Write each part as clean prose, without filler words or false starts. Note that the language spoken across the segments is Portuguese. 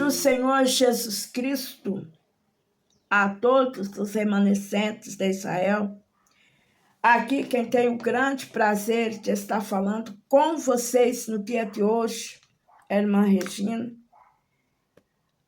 do Senhor Jesus Cristo a todos os remanescentes de Israel. Aqui quem tem o grande prazer de estar falando com vocês no dia de hoje é a irmã Regina,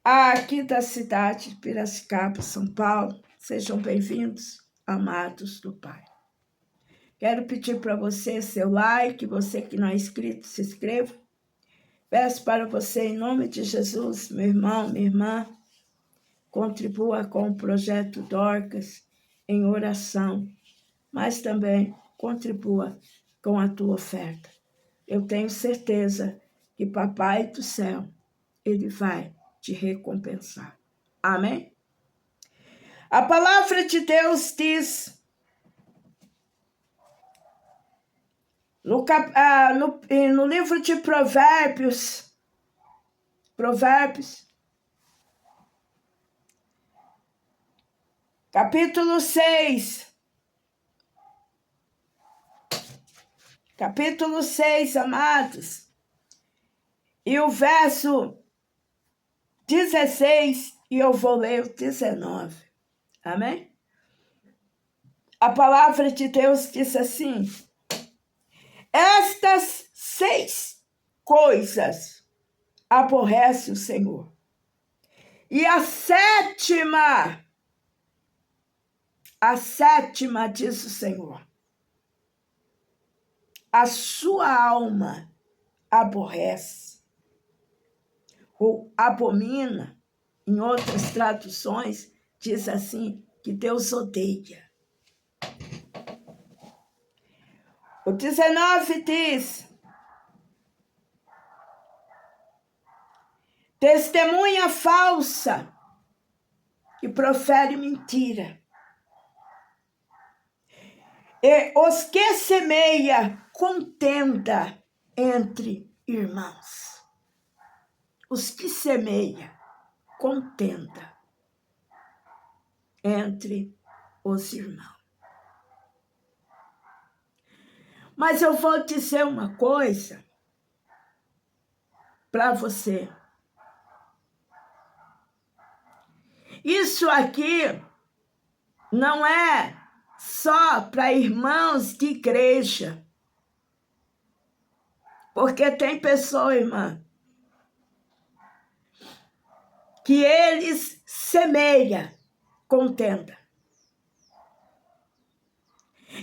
aqui da cidade de Piracicaba, São Paulo. Sejam bem-vindos, amados do Pai. Quero pedir para você seu like, você que não é inscrito, se inscreva. Peço para você, em nome de Jesus, meu irmão, minha irmã, contribua com o projeto Dorcas em oração, mas também contribua com a tua oferta. Eu tenho certeza que Papai do Céu, Ele vai te recompensar. Amém? A palavra de Deus diz no livro de Provérbios, capítulo 6, amados, e o verso 16, e eu vou ler o 19, amém? A palavra de Deus diz assim: estas 6 coisas aborrece o Senhor, e a sétima, diz o Senhor, a sua alma aborrece, ou abomina. Em outras traduções, diz assim, que Deus odeia. O 19 diz: testemunha falsa que profere mentira, e os que semeia contenda entre irmãos. Os que semeia contenda entre os irmãos. Mas eu vou dizer uma coisa para você. Isso aqui não é só para irmãos de igreja. Porque tem pessoa, irmã, que eles semeiam contenda.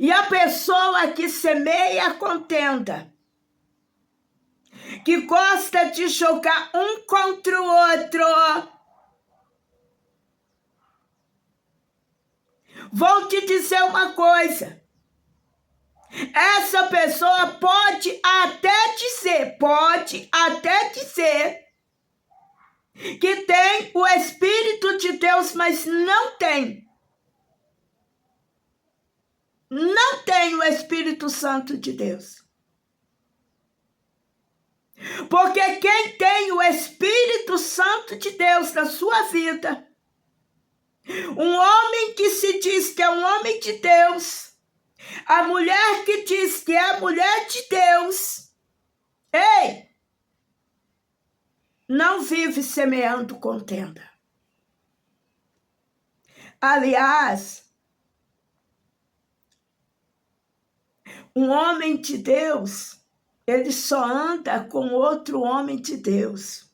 E a pessoa que semeia contenda, que gosta de jogar um contra o outro, vou te dizer uma coisa. Essa pessoa pode até dizer que tem o Espírito de Deus, mas não tem o Espírito Santo de Deus. Porque quem tem o Espírito Santo de Deus na sua vida, um homem que se diz que é um homem de Deus, a mulher que diz que é a mulher de Deus, ei, não vive semeando contenda. Aliás, um homem de Deus, ele só anda com outro homem de Deus.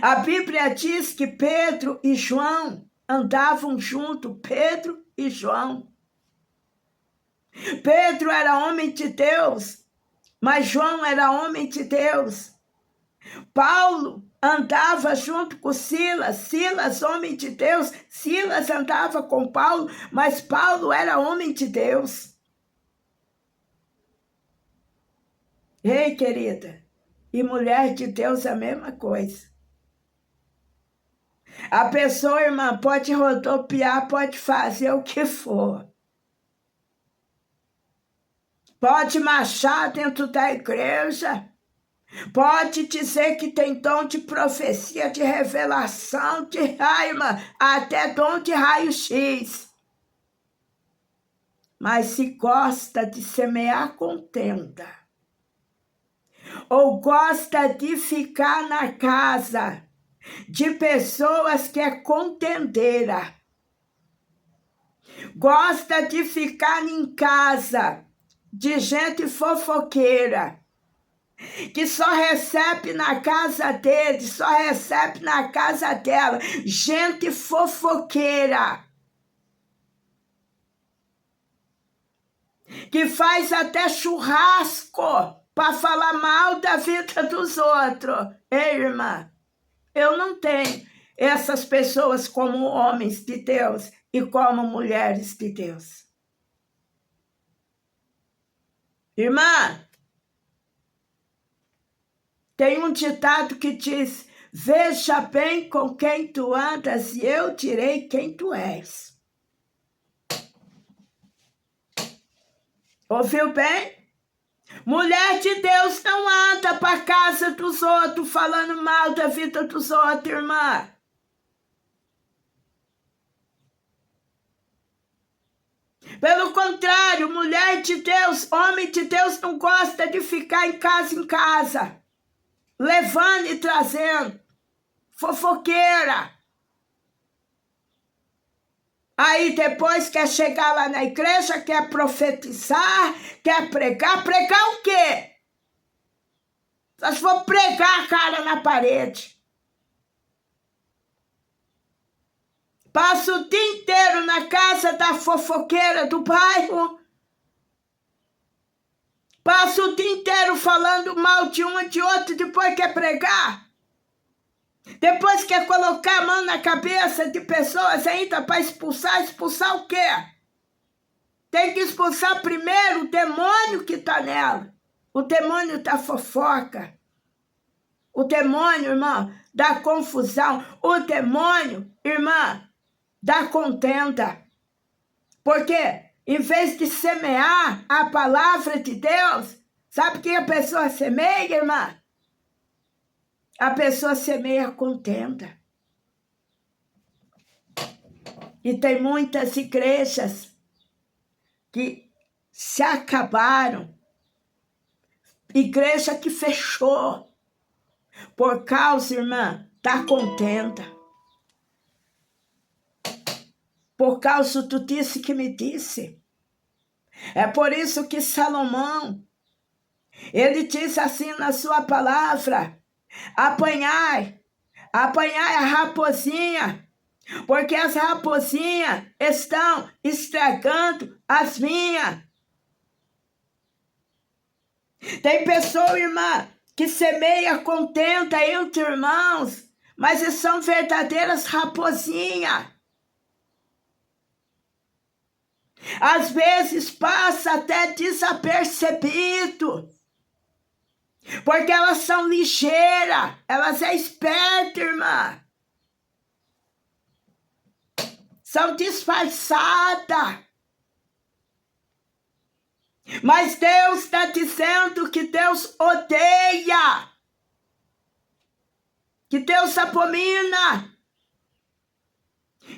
A Bíblia diz que Pedro e João andavam junto, Pedro e João. Pedro era homem de Deus, mas João era homem de Deus. Paulo andava junto com Silas, homem de Deus. Silas andava com Paulo, mas Paulo era homem de Deus. Ei, querida, e mulher de Deus é a mesma coisa. A pessoa, irmã, pode rodopiar, pode fazer o que for. Pode marchar dentro da igreja. Pode dizer que tem dom de profecia, de revelação, irmã, até dom de raio-x. Mas se gosta de semear contenda, ou gosta de ficar na casa de pessoas que é contendeira, gosta de ficar em casa de gente fofoqueira, que só recebe na casa dele, só recebe na casa dela, gente fofoqueira, que faz até churrasco para falar mal da vida dos outros. Ei, irmã, eu não tenho essas pessoas como homens de Deus e como mulheres de Deus. Irmã, tem um ditado que diz: veja bem com quem tu andas e eu direi quem tu és. Ouviu bem? Mulher de Deus não anda para casa dos outros falando mal da vida dos outros, irmã. Pelo contrário, mulher de Deus, homem de Deus não gosta de ficar em casa, levando e trazendo, fofoqueira. Aí depois quer chegar lá na igreja, quer profetizar, quer pregar. Pregar o quê? Só se for pregar a cara na parede. Passa o dia inteiro na casa da fofoqueira do bairro. Passa o dia inteiro falando mal de um e de outro, depois quer pregar. Depois quer colocar a mão na cabeça de pessoas ainda para expulsar. Expulsar o quê? Tem que expulsar primeiro o demônio que está nela. O demônio da fofoca. O demônio, irmã, da confusão. O demônio, irmã, da contenda. Porque em vez de semear a palavra de Deus, sabe o que a pessoa semeia, irmã? A pessoa semeia contenda. E tem muitas igrejas que se acabaram. Igreja que fechou. Por causa, irmã, da contenda. Por causa do disse que me disse. É por isso que Salomão, ele diz assim na sua palavra: apanhai a raposinha, porque as raposinhas estão estragando as vinhas. Tem pessoa, irmã, que semeia contenda entre irmãos, mas são verdadeiras raposinhas. Às vezes passa até desapercebido, porque elas são ligeiras, elas é espertas, irmã. São disfarçadas. Mas Deus está dizendo que Deus odeia, que Deus abomina.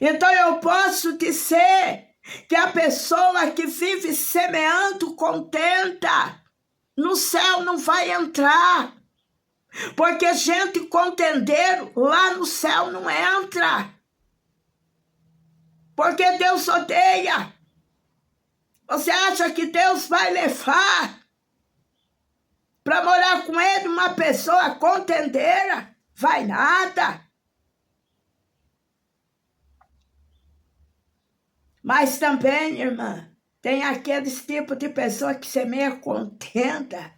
Então eu posso dizer que a pessoa que vive semeando contenda, no céu não vai entrar. Porque gente contendeiro lá no céu não entra. Porque Deus odeia. Você acha que Deus vai levar para morar com ele uma pessoa contendeira? Vai nada. Mas também, irmã, tem aqueles tipos de pessoa que semeia contenda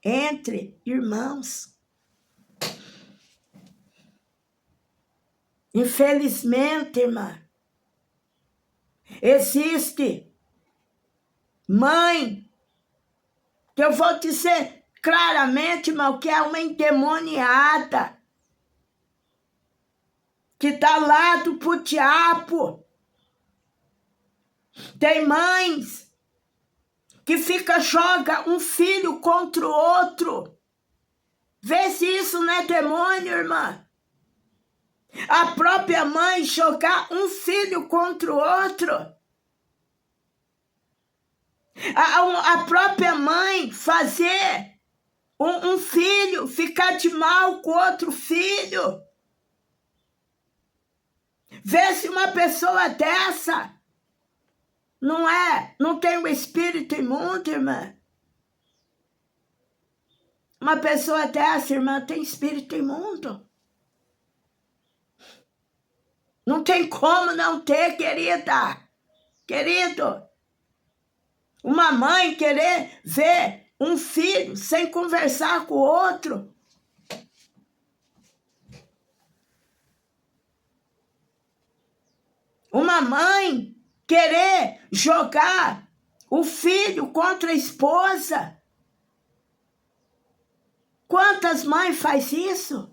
entre irmãos. Infelizmente, irmã, existe mãe, que eu vou dizer claramente, irmão, que é uma endemoniada, que dá lado pro diabo. Tem mães que joga um filho contra o outro. Vê se isso não é demônio, irmã. A própria mãe jogar um filho contra o outro. A própria mãe fazer um filho ficar de mal com outro filho. Vê se uma pessoa dessa não tem um espírito imundo, irmã. Uma pessoa dessa, irmã, tem espírito imundo. Não tem como não ter, querida. Querido, uma mãe querer ver um filho sem conversar com o outro. Uma mãe querer jogar o filho contra a esposa. Quantas mães faz isso?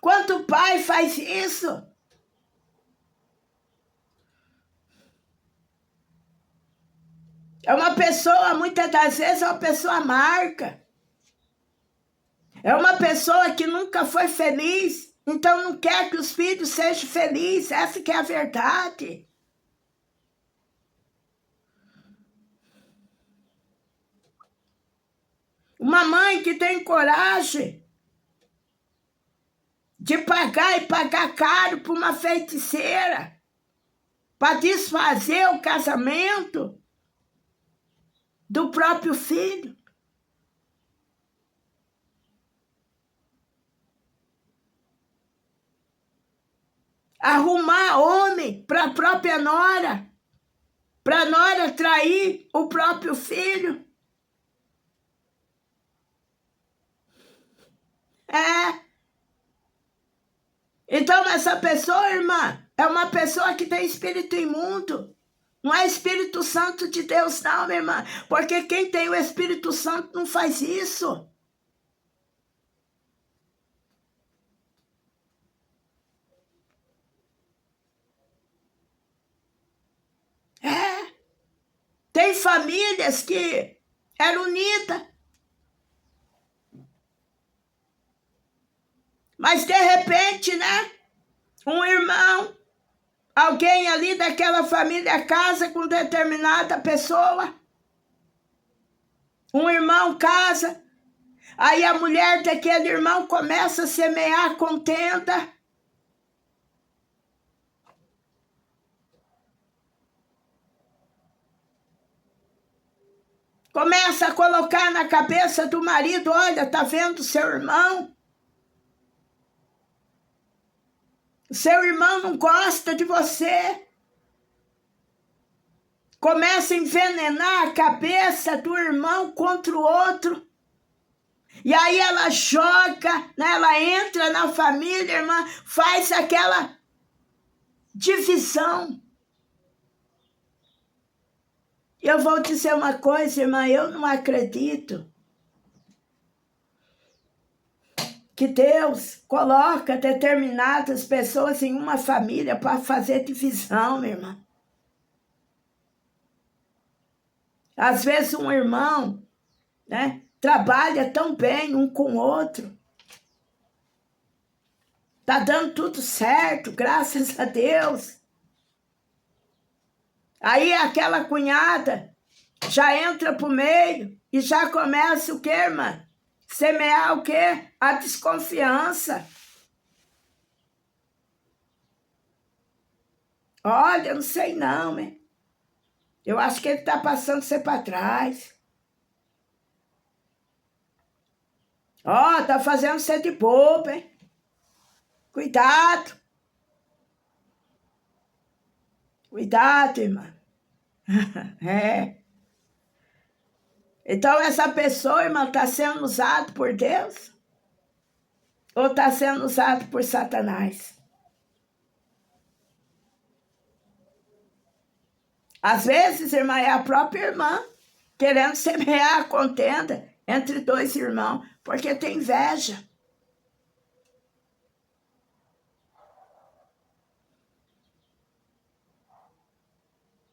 Quanto pai faz isso? É uma pessoa, muitas das vezes, é uma pessoa amarga. É uma pessoa que nunca foi feliz, então não quer que os filhos sejam felizes. Essa que é a verdade. Uma mãe que tem coragem de pagar e pagar caro para uma feiticeira, para desfazer o casamento do próprio filho. Arrumar homem para a própria nora, para a nora trair o próprio filho. Então essa pessoa, irmã, é uma pessoa que tem espírito imundo. Não é Espírito Santo de Deus não, minha irmã. Porque quem tem o Espírito Santo não faz isso. Tem famílias que eram unidas. Mas de repente, né? Um irmão, alguém ali daquela família casa com determinada pessoa. Um irmão casa. Aí a mulher daquele irmão começa a semear contenda. Começa a colocar na cabeça do marido, olha, tá vendo seu irmão? Seu irmão não gosta de você. Começa a envenenar a cabeça do irmão contra o outro. E aí ela joga, né? Ela entra na família, irmã, faz aquela divisão. Eu vou dizer uma coisa, irmã, eu não acredito que Deus coloca determinadas pessoas em uma família para fazer divisão, minha irmã. Às vezes um irmão, né, trabalha tão bem um com o outro. Tá dando tudo certo, graças a Deus. Aí aquela cunhada já entra pro meio e já começa o quê, irmã? Semear o quê? A desconfiança. Olha, eu não sei não, né? Eu acho que ele tá passando você para trás. Ó, tá fazendo você de bobo, hein? Cuidado. Cuidado, irmã. Então essa pessoa, irmã, está sendo usada por Deus? Ou está sendo usada por Satanás? Às vezes, irmã, é a própria irmã querendo semear a contenda entre dois irmãos, porque tem inveja.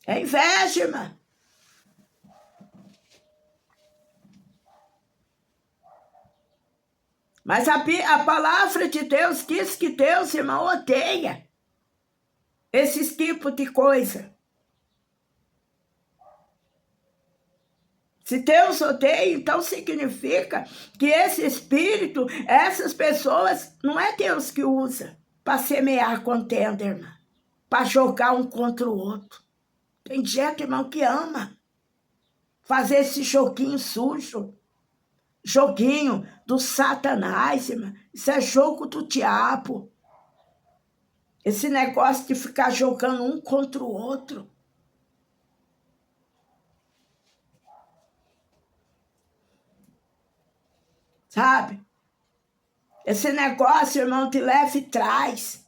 É inveja, irmã. Mas a palavra de Deus diz que Deus, irmão, odeia esses tipos de coisa. Se Deus odeia, então significa que esse espírito, essas pessoas, não é Deus que usa para semear contenda, irmã, para jogar um contra o outro. Tem gente, irmão, que ama fazer esse joguinho sujo, joguinho do Satanás, irmã. Isso é jogo do diabo. Esse negócio de ficar jogando um contra o outro. Sabe? Esse negócio, irmão, te leva e traz.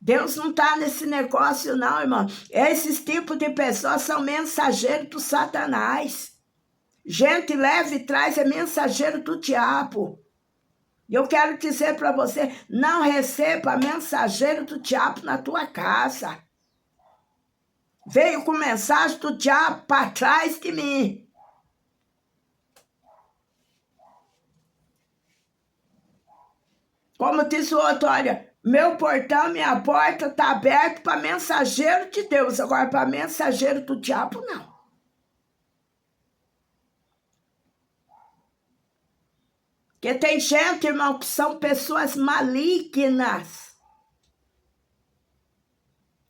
Deus não está nesse negócio, não, irmão. Esses tipos de pessoas são mensageiros do Satanás. Gente leva e traz é mensageiro do diabo. E eu quero dizer para você, não receba mensageiro do diabo na tua casa. Veio com mensagem do diabo para trás de mim. Como disse o outro, olha, meu portão, minha porta está aberta para mensageiro de Deus. Agora, para mensageiro do diabo, não. Porque tem gente, irmão, que são pessoas malignas.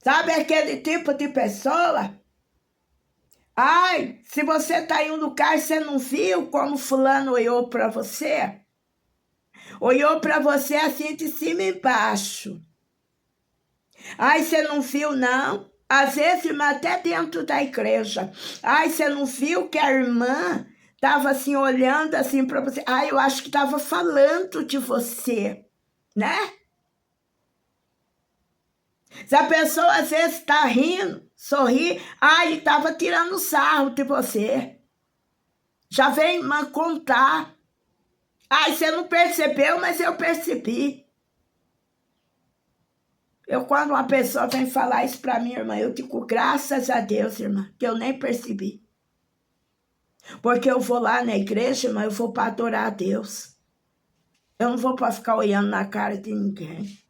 Sabe aquele tipo de pessoa? Ai, se você está indo no carro e você não viu como fulano olhou para você? Olhou para você assim de cima e embaixo. Ai, você não viu, não? Às vezes, irmã, até dentro da igreja. Ai, você não viu que a irmã estava assim, olhando assim para você? Ai, eu acho que estava falando de você, né? Se a pessoa às vezes está rindo, sorri, ai, estava tirando sarro de você. Já vem irmã contar. Ai, você não percebeu, mas eu percebi. Quando uma pessoa vem falar isso para mim, irmã, eu digo, graças a Deus, irmã, que eu nem percebi. Porque eu vou lá na igreja, irmã, eu vou para adorar a Deus. Eu não vou para ficar olhando na cara de ninguém.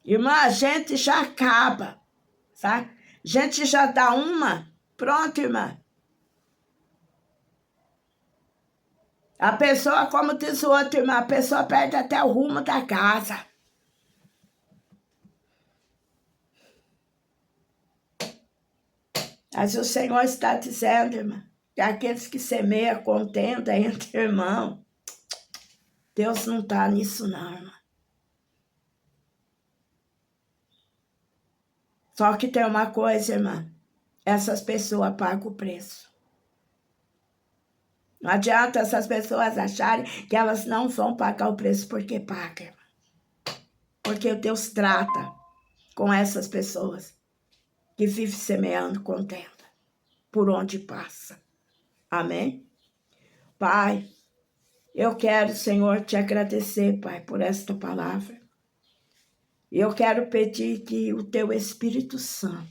Irmã, a gente já acaba, sabe? A gente já dá uma, pronto, irmã. A pessoa, como diz o outro, irmã, a pessoa perde até o rumo da casa. Mas o Senhor está dizendo, irmã, que aqueles que semeiam contenda entre irmãos, Deus não está nisso não, irmã. Só que tem uma coisa, irmã, essas pessoas pagam o preço. Não adianta essas pessoas acharem que elas não vão pagar o preço porque pagam, irmã. Porque Deus trata com essas pessoas que vivem semeando contenda por onde passa. Amém? Pai, eu quero, Senhor, te agradecer, Pai, por esta palavra. Eu quero pedir que o teu Espírito Santo,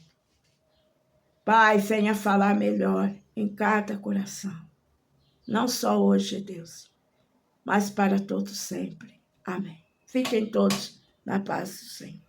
Pai, venha falar melhor em cada coração. Não só hoje, Deus, mas para todos sempre. Amém. Fiquem todos na paz do Senhor.